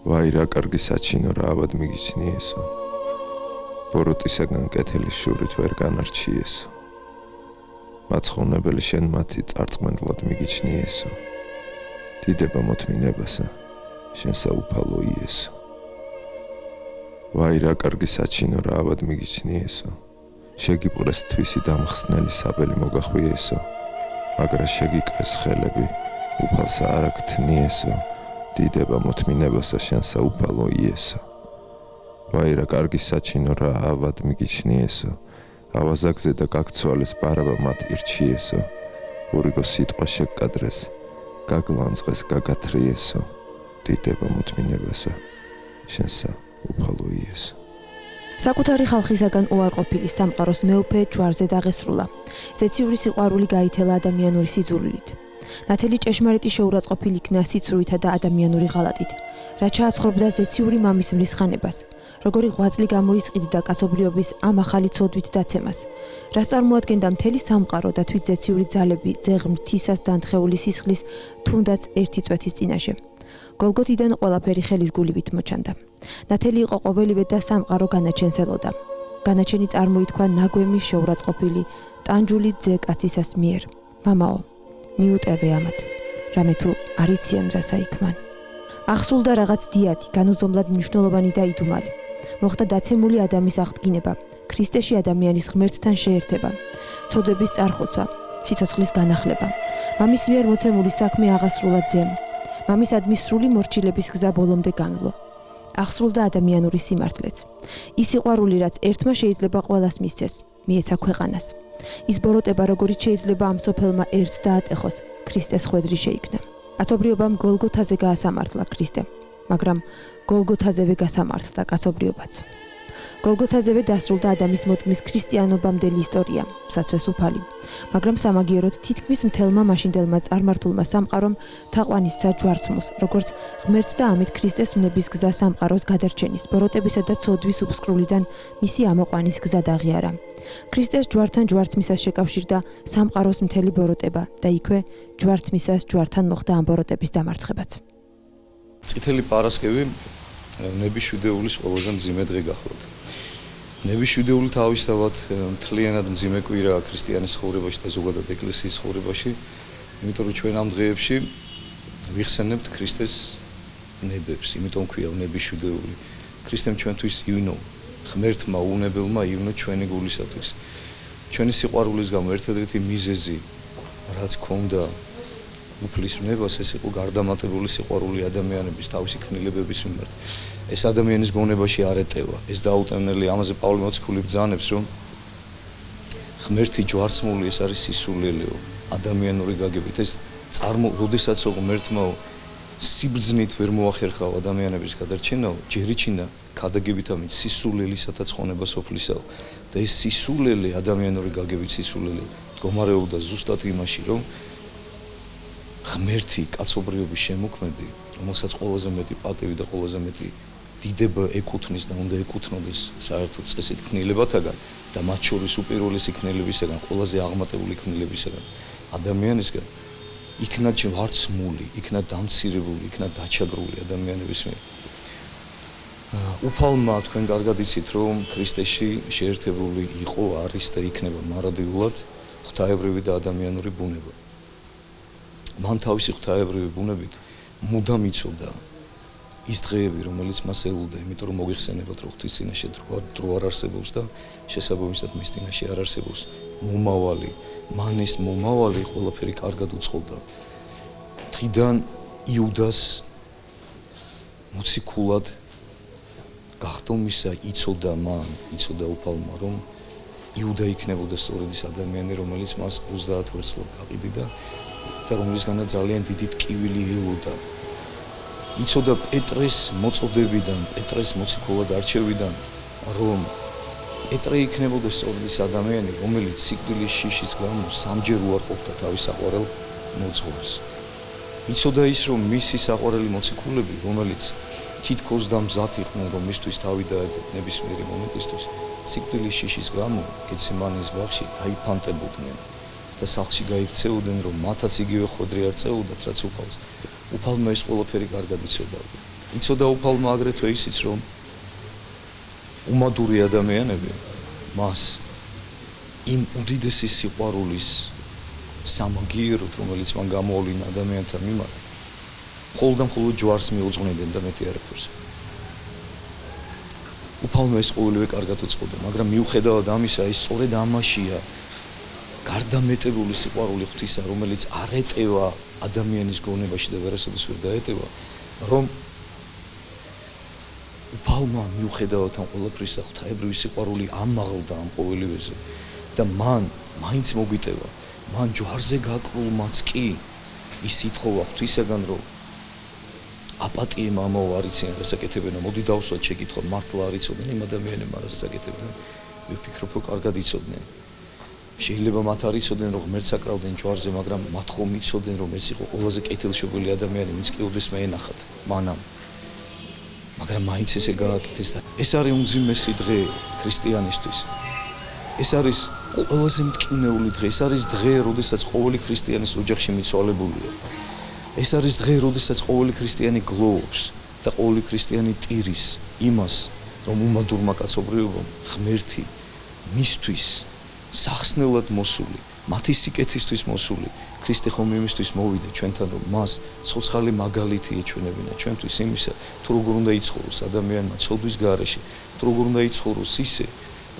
ვაი რა კარგი საჩინო რა ავად მიგიჩნიესო ბოროტისაგან კეთილის შურით ვერ განარჩიესო მაცხოვნებელი შენ მათი წარწმენდლად მიგიჩნიესო დიდება მოთმინებასა შენ საუფალო იესო ვაი რა კარგი საჩინო რა ავად მიგიჩნიესო შეგიპყრეს თვისი დამხსნელი საბელი მოგახვიესო მაგრა შეგიკრეს ხელები უფალსა არ აკთნიესო დიდება მოთმინებასა შენ საუფალო იესო ვაი რა კარგი საჩინო რა ავად მიგიჩნიესო ავაზაგზე და გაგცვალეს პარაბა მათ ირჩიესო ურიგო სიტყვა შეკადრეს გაგლანწყეს გაგათრიესო დიდება მოთმინებასა შენ საუფალო იესო საკუთარი ხალხისაგან უარყოფილი სამყაროს მეუფე ჯვარზე დაღესრულა ზეციური სიყვარული გაითელა ადამიანური სიძულვილით ნათელი ჭეშმარიტი შეურაცხყოფილი იქნა სიცრუითა და ადამიანური ღალატით რაც ჩააცხრობდა ზეციური მამის მრისხანებას როგორი ღვაწლი გამოისყიდდა კაცობრიობის ამ ახალი ცოდვით დაცემას რაც წარმოადგენდა მთელი სამყარო და თვით ზეციური ძალები ძეღმ თისას დანთხეული სისხლის თუნდაც ერთი წვეთის წინაშე გოლგოთიდან ყველაფერი ხელის გულივით მოჩანდა ნათელი იყო ყოველივე და სამყარო განაჩენს ელოდა განაჩენი წარმოითქვა ნაგვემი შეურაცხყოფილი ტანჯული ძე კაცისას მიერ მამაო მიუტევე ამათ რამე თუ არიციან რა საიქმან ახსულდა რაღაც დიადი განუზომლად მნიშვნელოვანი და იდუმალი მოხდა დაცემული ადამიანის აღდგინება ქრისტეში ადამიანის ღმერთთან შეერთება ცოდვების წარხოცვა სიცოცხლის განახლება მამის მიერ მოცემული საქმე აღასრულა ძემ მამისადმი სრული მორჩილების გზა ბოლომდე განვლო აღსრულდა ადამიანური სიმართლეც ის სიყვარული რაც ერთმა შეიძლება ყველას მისცეს მიეცა ქვეყანას ის ბოროტება როგორიც შეიძლება ამ სოფელმა ერთს დაატეხოს ქრისტეს ხვედრი შეიქმნა კაცობრიობამ გოლგოთაზე გაასამართლა ქრისტე მაგრამ გოლგოთაზევე გასამართლდა კაცობრიობაც გოლგოთაზევე დასრულდა ადამიანის მოტკმის ქრისტიანობამდელი ისტორია საცვეს უფალი მაგრამ სამაგიეროდ თითქმის მთელმა მაშინდელმა წარმართულმა სამყარომ თაყვანისცა ჯვარცმულს როგორც ღმერთს და ამით ქრისტეს ვნების გზა სამყაროს გადარჩენის ბოროტებისა და ცოდვის უფსკრულიდან მისი ამოყვანის გზა დაღიარა ქრისტეს ჯვართან ჯვარცმისას შეკავშირდა სამყაროს მთელი ბოროტება და იქვე ჯვარცმისას ჯვართან მოხდა ამ ბოროტების დამარცხებაც წითელი პარასკევი ნების შვიდეულის ყველაზე მძიმე დღე გახლავთ. ნების შვიდეული თავისთავად მთლიანად მძიმე კვირაა ქრისტიანის ცხოვრებაში და ზოგადად ეკლესიის ცხოვრებაში, იმიტომ რომ ჩვენ ამ დღეებში ვიხსენებთ ქრისტეს ნებებს, იმიტომ ქვია ნების შვიდეული. ქრისტემ ჩვენთვის ივნო, ღმერთმა უუნებელმა ივნო ჩვენი გულისათვის. ჩვენი სიყვარულის გამო ერთადერთი მიზეზი რაც ქონდა უფლის ვნებას ეს იყო გარდამატებული სიყვარული ადამიანების თავისი ქმნილებების მიმართ. ეს ადამიანის გონებაში არ ეტევა. ეს დაუტევნელი ამაზე პავლე მოციქული ბრძანებს, რომ ღმერთი ჯვარცმული ეს არის სისულელეო, ადამიანური გაგებით. ეს როდესაც ღმერთმა სიბრძნით ვერ მოახერხა ადამიანების გადარჩენაო, ჯერიჩინა ქადაგებით ამით სისულელისათა ცხონება სოფლისაო. და ეს სისულელე ადამიანური გაგებით სისულელე მდგომარეობდა ზუსტად იმაში, რომ ღმერთი კაცობრიობის შემოქმედი, რომელსაც ყველაზე მეტი პატივი და ყველაზე მეტი დიდება ეკუთვნის და უნდა ეკუთვნოდეს საერთოდ წესით ქმნილებათაგან და მათ შორის უპირველესი ქმნილებისაგან, ყველაზე აღმატებული ქმნილებისაგან, ადამიანისგან იქნა ჯვარცმული, იქნა დამცირებული, იქნა დაჩაგრული ადამიანების მიერ. უფალმა თქვენ კარგად იცით, რომ ქრისტეში შეერთებული იყო, არის და იქნება მარადიულად ღვთაებრივი და ადამიანური ბუნება. მან თავისი ღვთაებრივი ბუნებით მუდამ იცოდა ის დღეები, რომელიც მას ელოდა, იმიტომ რომ მოგიხსენებათ, რომ ღვთის წინაშე დრო არ არსებობს და შესაბამისად მის წინაშე არ არსებობს მომავალი. მან ეს მომავალი ყველაფერი კარგად უწყობდა. დღიდან იუდას მოციქულად გახდომისა იცოდა მან, იცოდა უფალმა, რომ იუდა იქნებოდა სწორედ ის ადამიანი, რომელიც მას 30 ვერცხლად გაყიდიდა და რომლისგანაც ძალიან დიდი ტკივილი ელოდა. იცოდა პეტრეს მოწოდებიდან, პეტრეს მოციქულად არჩევიდან, რომ პეტრე იქნებოდა სწორედ ის ადამიანი, რომელიც სიკვდილის შიშის გამო სამჯერ უარყოფდა თავის საყვარელ მოძღვარს. იცოდა ის, რომ მისი საყვარელი მოციქულები, რომელიც თითქოს და მზად იყვნენ, რომ მისთვის თავი დაედოთ ნებისმიერი მომენტისთვის, სიკვდილის შიშის გამო გეცემანის ბაღში დაიფანტებოდნენ და სახლში გაიქცეოდნენ, რომ მათაც იგივე ხვედრი არ წეულდათ, რაც უფალს. უფალმა ეს ყველაფერი კარგად იცოდა. იცოდა უფალმა აგრეთვე ისიც, რომ უმადური ადამიანები მას იმ უდიდესი სიყვარულის სამაგიეროდ, რომელიც მან გამოავლინა ადამიანთა მიმართ, მხოლოდ და მხოლოდ ჯვარს მიუძღვნიდნენ და მეტი არაფერს. უფალმა ეს ყოველივე კარგად უწყობდა, მაგრამ მიუხედავად ამისა, ის სწორედ ამაშია გარდამეტებული სიყვარული ღვთისა, რომელიც არ ეტევა ადამიანის გონებაში და ვერასოდეს ვერ დაეტევა, რომ უფალმა მიუხედავად ამ ყველაფრისა ღვთაებრივი სიყვარული ამაღლდა ამ ყოველივეზე და მან მაინც მოგვიტევა, მან ჯვარზე გაკრულმაც კი ის ითხოვა ღვთისაგან, რომ აპატიე მამაო არ იციან რას აკეთებენ, მოდი დავსვათ შეკითხვა, მართლა არ იცოდნენ იმ ადამიანებმა რას აკეთებდნენ, ვიფიქრობ, რომ კარგად იცოდნენ. შეიძლება მათ არ იცოდნენ, რომ ღმერთს აკრავდნენ ჯვარზე, მაგრამ მათ ხომ იცოდნენ, რომ ეს იყო ყველაზე კეთილშობილი ადამიანი, ვინც კი ოდესმე ენახათ მანამ. მაგრამ მაინც ესე გააკეთეს და ეს არის უმძიმესი დღე ქრისტიანისთვის. ეს არის ყველაზე მტკივნეული დღე, ეს არის დღე, როდესაც ყოველი ქრისტიანის ოჯახში მიცვალებულია. ეს არის დღე, როდესაც ყოველი ქრისტიანი გლოვობს და ყოველი ქრისტიანი ტირის იმას, რომ უმადურმა კაცობრიობამ ღმერთი მისთვის სახსნელად მოსული, მათი სიკეთისთვის მოსული, ქრისტე ხომ იმისთვის მოვიდა ჩვენთან, რომ მას ცოცხალი მაგალითი ეჩვენებინა ჩვენთვის იმისა, თუ როგორ უნდა იცხოვროს ადამიანმა ცოდვის გარეშე, თუ როგორ უნდა იცხოვროს ისე,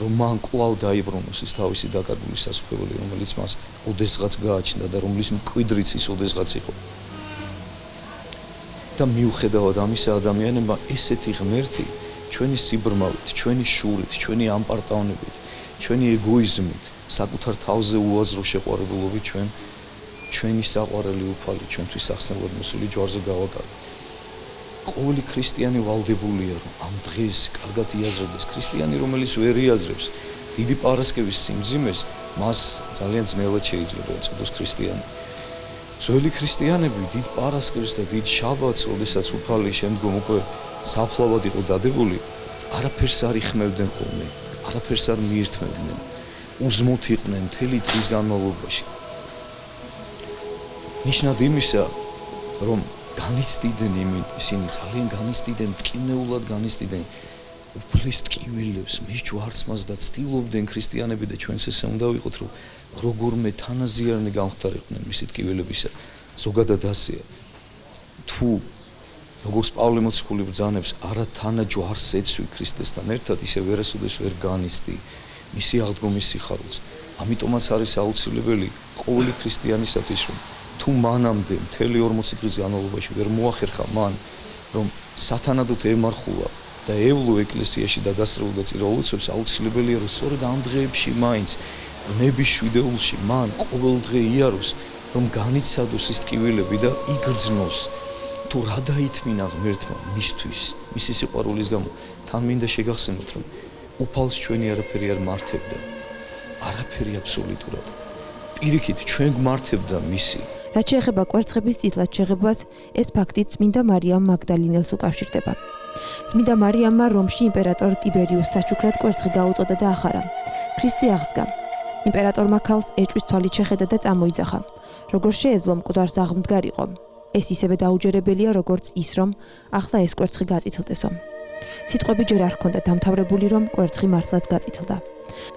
რომ მან კვლავ დაიბრუნოს ის თავისი დაკარგული სასופველი, რომელიც მას ოდესღაც გააჩნდა და რომლის მკვიდრიც ის ოდესღაც იყო. და მიუხედავად ამისა, ადამიანებმა ესეთი ღმერთი ჩვენი სიბრმავით, ჩვენი შურით, ჩვენი ამპარტავნებით, ჩვენი ეგოიზმით, საკუთარ თავზე უაზრო შეყვარებულობით ჩვენი საყვარელი უფალი ჩვენთვის სახსნელად მოსული ჯვარზე გავაკარგო. ყოველი ქრისტიანი ვალდებულია, რომ ამ დღეს კარგად იაზრებდეს. ქრისტიანი, რომელიც ვერ იაზრებს დიდი პარასკევის სიმძიმეს, მას ძალიან ძნელად შეიძლება ეწოდოს ქრისტიანი. ძველი ქრისტიანები დიდ პარასკევს და დიდ შაბათს, როდესაც უფალი შემდგომ უკვე საფლავად იყო დადებული, არაფერს არ იხმევდნენ ხოლმე, არაფერს არ მიირთმევდნენ, უზმოთ იყვნენ მთელი დღის განმავლობაში. ნიშნად იმისა, რომ განიცდიდნენ ისინი ძალიან განიცდიდნენ, მტკივნეულად განიცდიდნენ უფლის ტკივილებს, მის ჯვარცმას და ცდილობდნენ ქრისტიანები და ჩვენც ესე უნდა ვიყოთ, რომ როგორმე თანაზიარნი გამختარიყვნენ მისი ტკივილებისა. ზოგადად ასეა. თუ როგორც პავლე მოციქული ბრძანებს, არა თანა ჯვარს ეცვი ქრისტესთან ერთად, ისე ვერასოდეს ვერ განიცდი მისი აღდგომის სიხარულს. ამიტომაც არის აუცილებელი ყოველი ქრისტიანისათვის, რომ თუ მანამდე მთელი 40 დღის განმავლობაში ვერ მოახერხა მან, რომ სათანადოდ ემარხულა და ევლო ეკლესიაში და დასრულდა წირაულოცებს, აუცილებელია, რომ სწორედ ამ დღეებში მაინც ნების შვიდეულში მან ყოველ დღე იაროს, რომ განიცადოს ის ტკივილები და იგრძნოს, თუ რა დაითმინა ღმერთმა მისთვის, მისი სიყვარულის გამო. თან მინდა შეგახსენოთ, რომ უფალს ჩვენი არაფერი არ მართებდა, არაფერი აბსოლუტურად. პირიქით, ჩვენ გვმართებდა მისი. რაც შეეხება კვერცხების წითლად შეღებვას, ეს ფაქტი წმინდა მარიამ მაგდალინელს უკავშირდება. წმინდა მარიამმა რომში იმპერატორ ტიბერიუს საჩუქრად კვერცხი გაუწოდა და ახარა. ქრისტე აღსდგა. იმპერატორმა ქალს ეჭვის თვალით შეხედა და წამოიძახა. როგორ შეეძლო მკვდარს აღმდგარიყო. ეს ისევე დაუჯერებელია, როგორც ის, რომ ახლა ეს კვერცხი გაწითლდესო. სიტყვები ჯერ არ ჰქონდა დამთავრებული, რომ კვერცხი მართლაც გაწითლდა.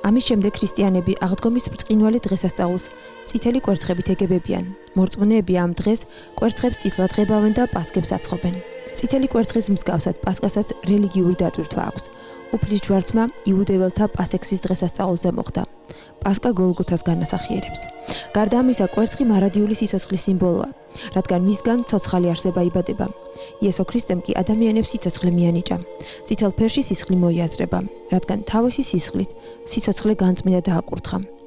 ამის შემდეგ ქრისტიანები აღდგომის ბრწყინვალე დღესასწაულს წითელი კვერცხებით ეგებებიან. მორწმუნეები ამ დღეს კვერცხებს წითლად ღებავენ და პასკებს აცხობენ. წითელი კვერცხის მსგავსად პასკასაც რელიგიური დატვირთვა აქვს. უფლის ჯვარცმა იუდეველთა პასექსის დღესასწაულზე მოხდა. პასკა გოლგოთას განასახიერებს. გარდა ამისა, კვერცხი მარადიული სიცოცხლის სიმბოლოა, რადგან მისგან ცოცხალი არსება იბადება. იესო ქრისტემ კი ადამიანებს სიცოცხლე მიანიჭა. წითელ ფერში სისხლი მოიაზრება, რადგან თავისი სისხლით სიცოცხლე განწმინდა და აკურთხა.